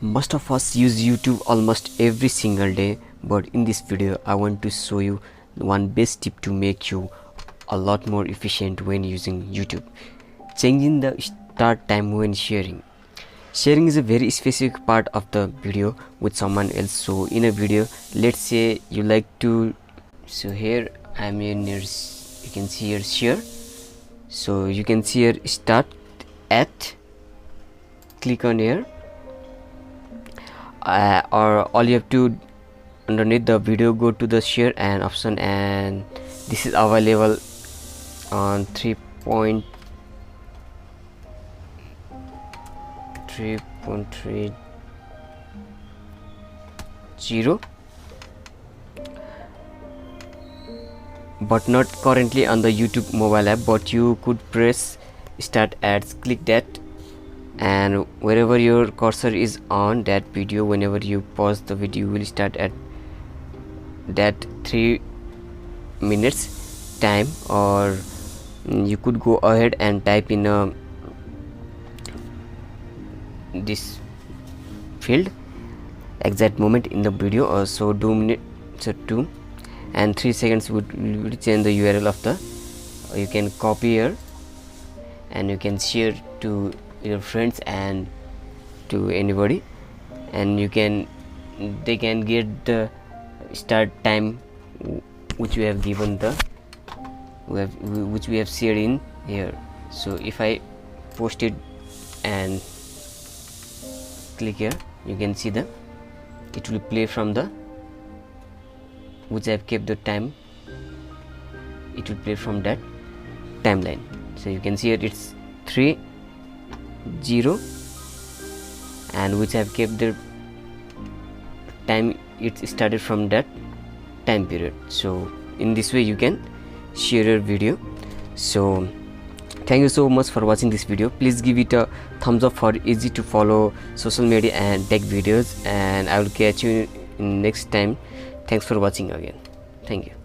Most of us use YouTube almost every single day, but in this video I want to show you one best tip to make you a lot more efficient when using YouTube. Changing the start time when sharing. Sharing is a very specific part of the video with someone else. So in a video, let's say you like to, so here I'm in your, you can see here share. So you can see here start at, click on here, or all you have to underneath the video go to the share and option, and this is available on 3.30, but not currently on the YouTube mobile app. But you could press start ads, click that, and wherever your cursor is on that video, whenever you pause the video, you will start at that 3 minutes time. Or you could go ahead and type in this field exact moment in the video, or so 2 minutes, so 2 and 3 seconds will change the URL of the, you can copy here and you can share to your friends and to anybody, and you can, they can get the start time which we have given, the which we have shared in here. So if I post it and click here, you can see the, it will play from the, which I have kept the time, it will play from that timeline. So you can see here it's 3:0, and which I have kept the time, it started from that time period. So in this way you can share your video. So thank you so much for watching this video. Please give it a thumbs up for easy to follow social media and tech videos, and I will catch you in next time. Thanks for watching again. Thank you.